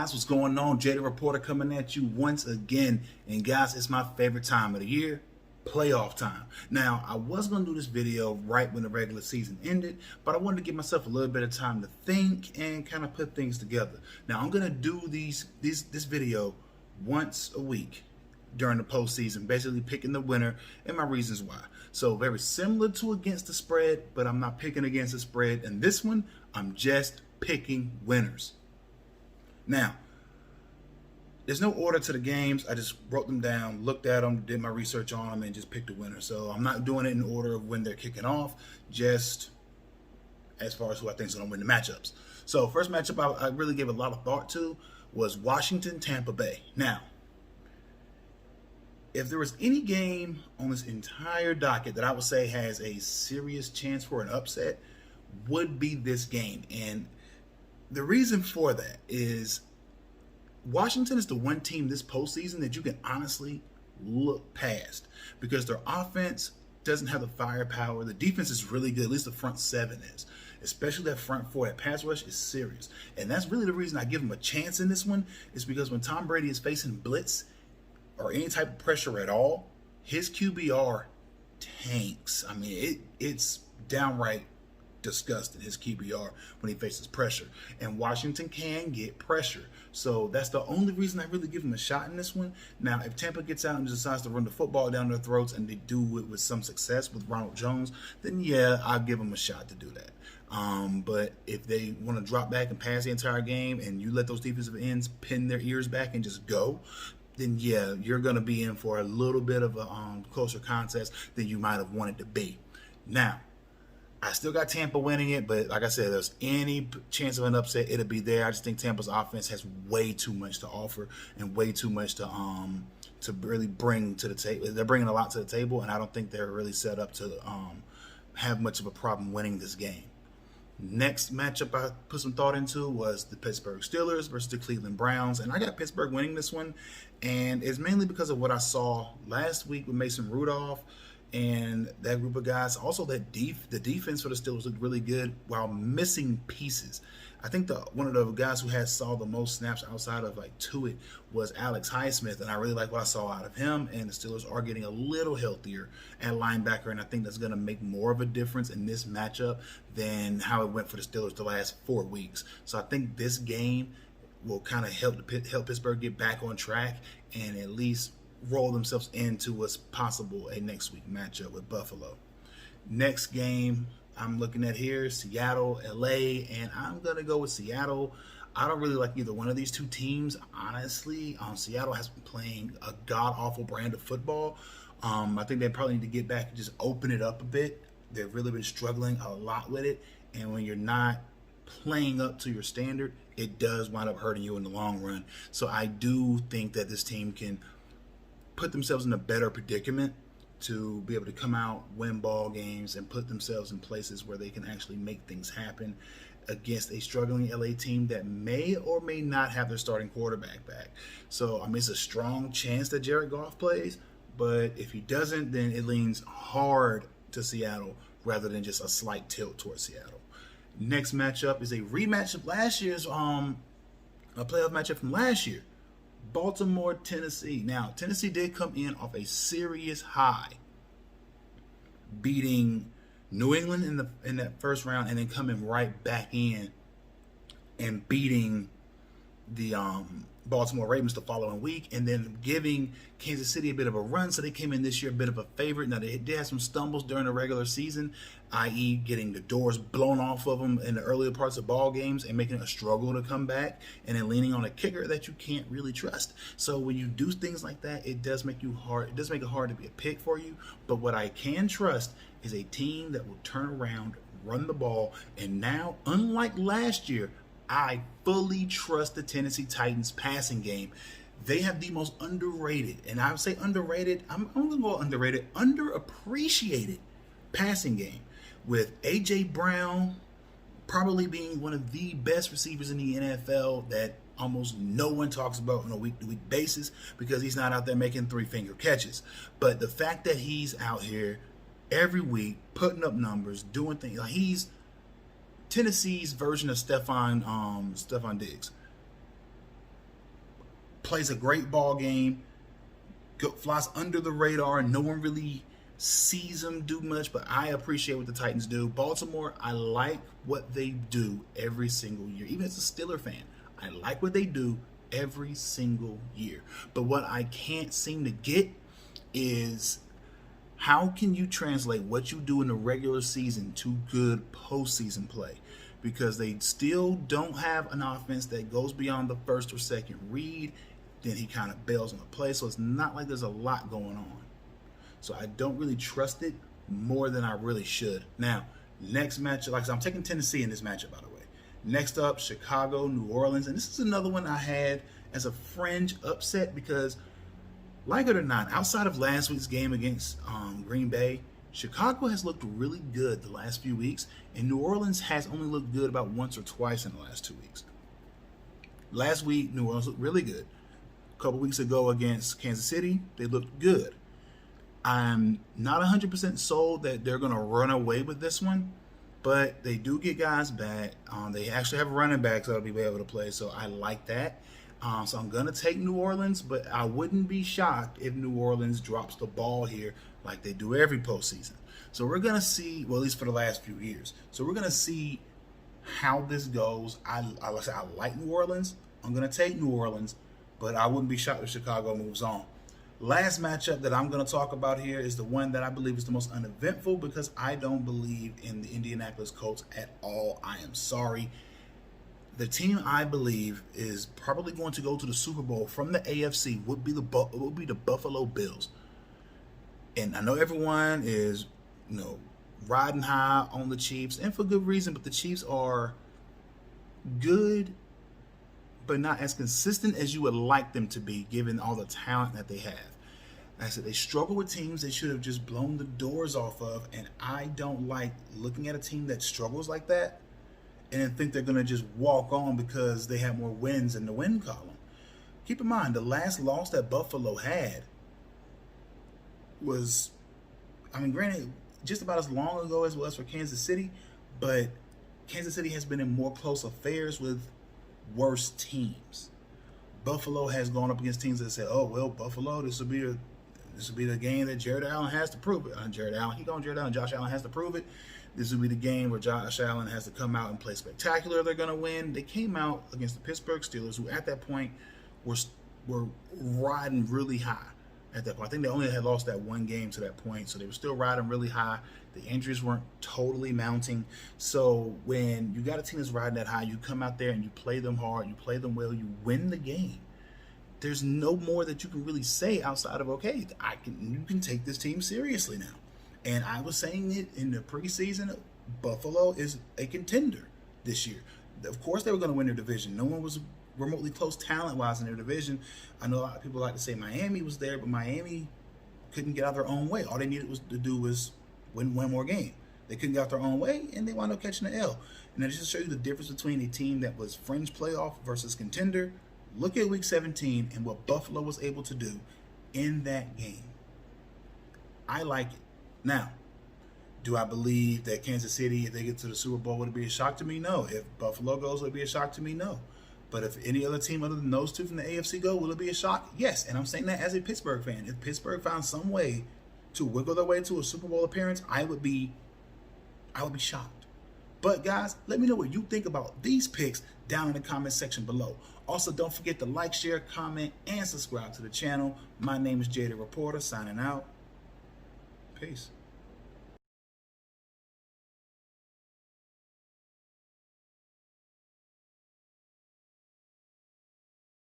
guys, what's going on? Jay the Reporter coming at you once again. And guys, it's my favorite time of the year, playoff time. Now, I was going to do this video right when the regular season ended, but I wanted to give myself a little bit of time to think and kind of put things together. Now, I'm going to do this video once a week during the postseason, basically picking the winner and my reasons why. So very similar to against the spread, but I'm not picking against the spread. And this one, I'm just picking winners. Now, there's no order to the games. I just wrote them down, looked at them, did my research on them, and just picked a winner. So I'm not doing it in order of when they're kicking off, just as far as who I think is going to win the matchups. So first matchup I really gave a lot of thought to was Washington-Tampa Bay. Now, if there was any game on this entire docket that I would say has a serious chance for an upset, would be this game. And the reason for that is Washington is the one team this postseason that you can honestly look past because their offense doesn't have the firepower. The defense is really good, at least the front seven is. Especially that front four, that pass rush is serious. And that's really the reason I give them a chance in this one, is because when Tom Brady is facing blitz or any type of pressure at all, his QBR tanks. I mean, it's downright disgusting, his QBR, when he faces pressure. And Washington can get pressure. So that's the only reason I really give him a shot in this one. Now, if Tampa gets out and decides to run the football down their throats and they do it with some success with Ronald Jones, then yeah, I'll give them a shot to do that. But if they want to drop back and pass the entire game and you let those defensive ends pin their ears back and just go, then yeah, you're going to be in for a little bit of a closer contest than you might have wanted to be. Now, I still got Tampa winning it, but like I said, if there's any chance of an upset, it'll be there. I just think Tampa's offense has way too much to offer and way too much to really bring to the table. They're bringing a lot to the table, and I don't think they're really set up to have much of a problem winning this game. Next matchup I put some thought into was the Pittsburgh Steelers versus the Cleveland Browns, and I got Pittsburgh winning this one, and it's mainly because of what I saw last week with Mason Rudolph and that group of guys. Also, the defense for the Steelers looked really good while missing pieces. I think one of the guys who saw the most snaps outside of like Tuitt was Alex Highsmith, and I really like what I saw out of him. And the Steelers are getting a little healthier at linebacker, and I think that's going to make more of a difference in this matchup than how it went for the Steelers the last 4 weeks. So I think this game will kind of help Pittsburgh get back on track and at least roll themselves into what's possible a next week matchup with Buffalo. Next game I'm looking at here, Seattle, LA, and I'm going to go with Seattle. I don't really like either one of these two teams, honestly. Seattle has been playing a god-awful brand of football. I think they probably need to get back and just open it up a bit. They've really been struggling a lot with it, and when you're not playing up to your standard, it does wind up hurting you in the long run. So I do think that this team can put themselves in a better predicament to be able to come out, win ball games, and put themselves in places where they can actually make things happen against a struggling LA team that may or may not have their starting quarterback back. So, I mean, it's a strong chance that Jared Goff plays, but if he doesn't, then it leans hard to Seattle rather than just a slight tilt towards Seattle. Next matchup is a rematch of last year's, a playoff matchup from last year. Baltimore, Tennessee. Now, Tennessee did come in off a serious high, beating New England in that first round, and then coming right back in and beating the Baltimore Ravens the following week, and then giving Kansas City a bit of a run. So they came in this year a bit of a favorite. Now, they did have some stumbles during the regular season, i.e. getting the doors blown off of them in the earlier parts of ball games and making it a struggle to come back, and then leaning on a kicker that you can't really trust. So when you do things like that, it does make you hard. It does make it hard to be a pick for you. But what I can trust is a team that will turn around, run the ball, and now, unlike last year, I fully trust the Tennessee Titans passing game. They have the most underrated, and I would say underrated, I'm only going to go underrated, underappreciated passing game, with A.J. Brown probably being one of the best receivers in the NFL that almost no one talks about on a week-to-week basis because he's not out there making three-finger catches. But the fact that he's out here every week putting up numbers, doing things, like he's Tennessee's version of Stephon Diggs. plays a great ball game, flies under the radar, and no one really sees them do much, but I appreciate what the Titans do. Baltimore, I like what they do every single year. Even as a Steelers fan, I like what they do every single year. But what I can't seem to get is, how can you translate what you do in the regular season to good postseason play? Because they still don't have an offense that goes beyond the first or second read. Then he kind of bails on the play. So it's not like there's a lot going on. So I don't really trust it more than I really should. Now, next matchup, like I said, I'm taking Tennessee in this matchup, by the way. Next up, Chicago, New Orleans. And this is another one I had as a fringe upset because, like it or not, outside of last week's game against Green Bay, Chicago has looked really good the last few weeks, and New Orleans has only looked good about once or twice in the last 2 weeks. Last week, New Orleans looked really good. A couple weeks ago against Kansas City, they looked good. I'm not 100% sold that they're going to run away with this one, but they do get guys back. They actually have running backs that'll be able to play, so I like that. So I'm going to take New Orleans, but I wouldn't be shocked if New Orleans drops the ball here like they do every postseason. So we're going to see, well, at least for the last few years. So we're going to see how this goes. I like New Orleans. I'm going to take New Orleans, but I wouldn't be shocked if Chicago moves on. Last matchup that I'm going to talk about here is the one that I believe is the most uneventful because I don't believe in the Indianapolis Colts at all. I am sorry. The team I believe is probably going to go to the Super Bowl from the AFC would be the Buffalo Bills. And I know everyone is, riding high on the Chiefs, and for good reason, but the Chiefs are good, but not as consistent as you would like them to be given all the talent that they have. Like I said, they struggle with teams they should have just blown the doors off of, and I don't like looking at a team that struggles like that and then think they're going to just walk on because they have more wins in the win column. Keep in mind, the last loss that Buffalo had was, granted, just about as long ago as it was for Kansas City, but Kansas City has been in more close affairs with worse teams. Buffalo has gone up against teams that say, "Oh well, Buffalo, this will be the game that Jared Allen has to prove it." Jared Allen, Josh Allen has to prove it. This will be the game where Josh Allen has to come out and play spectacular. They're going to win. They came out against the Pittsburgh Steelers, who at that point were riding really high. At that point, I think they only had lost that one game to that point, so they were still riding really high. The injuries weren't totally mounting. So when you got a team that's riding that high, you come out there and you play them hard, you play them well, you win the game. There's no more that you can really say outside of, okay, you can take this team seriously now. And I was saying it in the preseason, Buffalo is a contender this year. Of course they were going to win their division. No one was remotely close talent-wise in their division. I know a lot of people like to say Miami was there, but Miami couldn't get out their own way. All they needed to do was win one more game. They couldn't get out their own way, and they wound up catching the L. And just to show you the difference between a team that was fringe playoff versus contender, look at Week 17 and what Buffalo was able to do in that game. I like it. Now, do I believe that Kansas City, if they get to the Super Bowl, would it be a shock to me? No. If Buffalo goes, would it be a shock to me? No. But if any other team other than those two from the AFC go, will it be a shock? Yes. And I'm saying that as a Pittsburgh fan. If Pittsburgh found some way to wiggle their way to a Super Bowl appearance, I would be shocked. But guys, let me know what you think about these picks down in the comment section below. Also, don't forget to like, share, comment, and subscribe to the channel. My name is Jada Reporter, signing out. Peace.